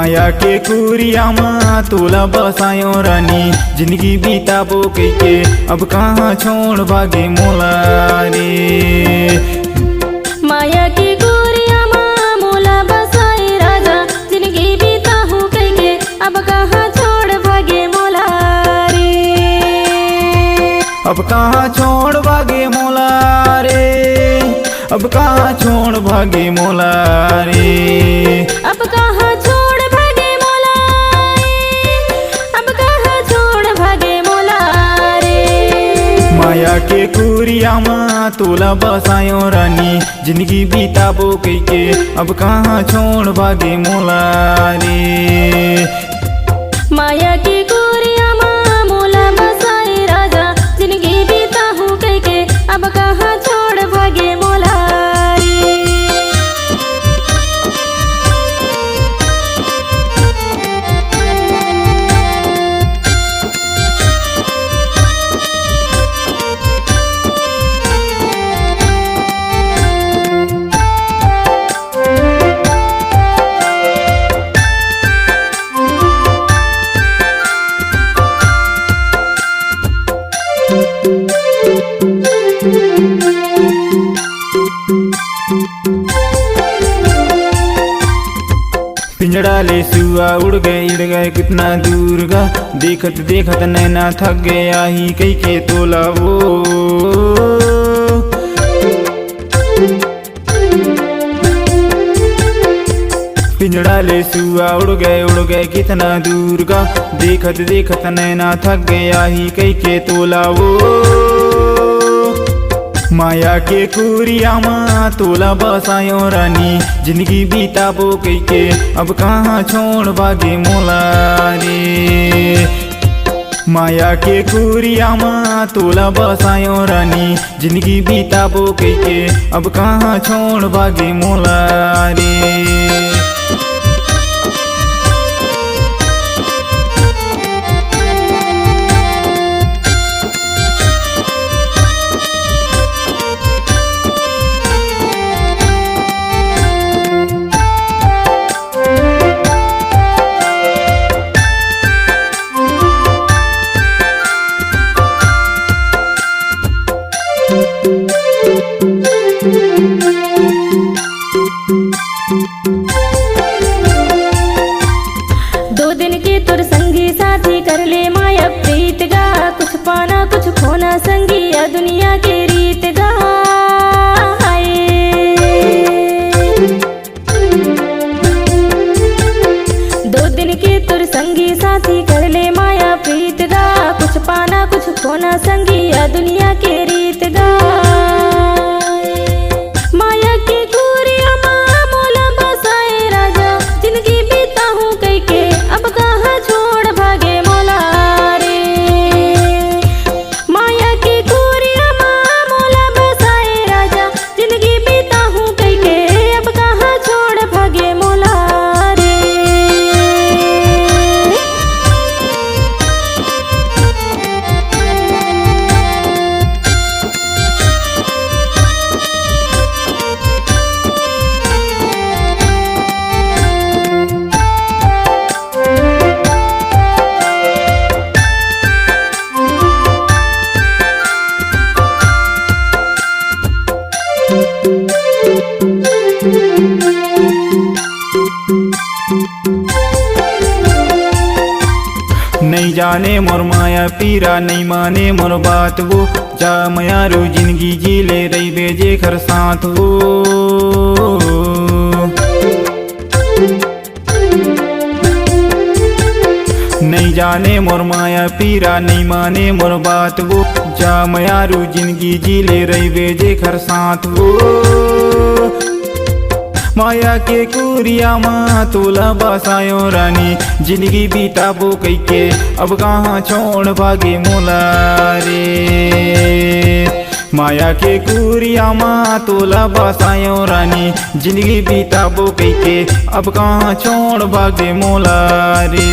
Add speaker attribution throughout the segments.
Speaker 1: माया के कुरिया माँ तोला बसायो रानी, जिंदगी बीताबो कइके अब कहाँ छोड़ भागे मोला रे।
Speaker 2: माया की कुरिया माँ मोला बसाए राजा, जिंदगी बीताहूँ कइके अब कहाँ छोड़ भागे मोला रे।
Speaker 1: अब कहाँ छोड़ भागे मोला रे, अब कहाँ छोड़ भागे मोला रे।
Speaker 2: अब कहाँ छोड़ भागे मोला रे, अब कहाँ छोड़ भागे मोला रे।
Speaker 1: माया के कुरिया माँ तोला बसायो रानी, जिंदगी बीताबो कइके अब कहाँ छोड़ भागे मोला रे।
Speaker 2: माया की कुरिया माँ मोला बसाए राजा, जिंदगी बीताहूँ कइके अब कहाँ छोड़ भागे मोला रे।
Speaker 1: पिंजड़ा ले सुआ उड़ गए कितना दूर गा, देखत देखत नैना थक गया ही कई के तोला वो। पिंजड़ा ले सुआ उड़ गए कितना दूर गा, देखत देखत नैना थक गया ही कई के तोला वो। माया के कुरिया माँ तोला बसायो रानी, जिंदगी बीताबो कइके अब कहाँ छोड़ भागे मोला रे। माया के कुरिया माँ तोला बसायो रानी, जिंदगी बीताबो कइके अब कहाँ छोड़ भागे मोला रे।
Speaker 2: दो दिन के तुर संगी साथी कर ले माया प्रीत गा, कुछ पाना कुछ खोना संगी या दुनिया के रीत गा। दो दिन के तुर संगी साथी कर ले माया प्रीत गा, कुछ पाना कुछ खोना संगी या दुनिया के रीत गा। माया की कुरिया माँ मोला बसाए राजा, जिंदगी बीताहूँ कइके अब कहाँ छोड़ भागे मोला रे। माया की कुरिया माँ मोला बसाए राजा, जिंदगी बीताहूँ कइके अब कहाँ छोड़ भागे मोला रे।
Speaker 1: नहीं जाने मोर माया पीरा, नहीं माने मोर बात वो। जा मयारू जिंदगी जी ले रही बेजे घर साथ वो। नहीं जाने मोर माया पीरा, नहीं माने मोर बात वो। जा मयारू जिंदगी जी ले रही बेजे घर साथ वो। माया के कुरिया माँ तोला बसायो रानी, जिंदगी बीताबो कइके अब कहाँ छोड़ भागे मोला रे। माया के कुरिया माँ तोला बसायो रानी, जिंदगी बीताबो कइके अब कहाँ छोड़ भागे मोला रे।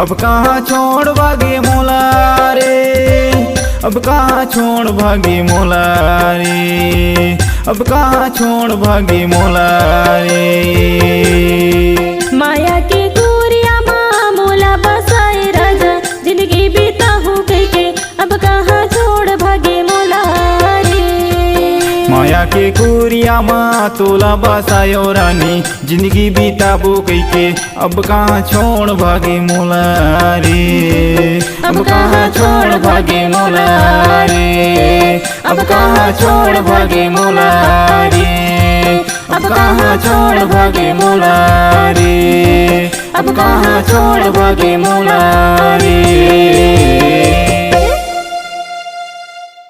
Speaker 1: अब कहाँ छोड़ भागे मोला रे, अब कहाँ छोड़ भागे मोला रे, अब कहाँ छोड़ भागे मोला रे।
Speaker 2: माया के कुरिया माँ मोला बसाए राजा, जिंदगी बीता हूँ के अब कहाँ छोड़ भागे मोला रे।
Speaker 1: माया के कुरिया माँ तोला बसायो रानी, जिंदगी बीताबो के अब कहाँ छोड़ भागे मोला रे, अब कहाँ छोड़ भागे मोला रे, अब कहाँ छोड़ भागे मोला रे, अब कहाँ छोड़ भागे मोला रे, अब कहाँ छोड़ भागे मोला रे।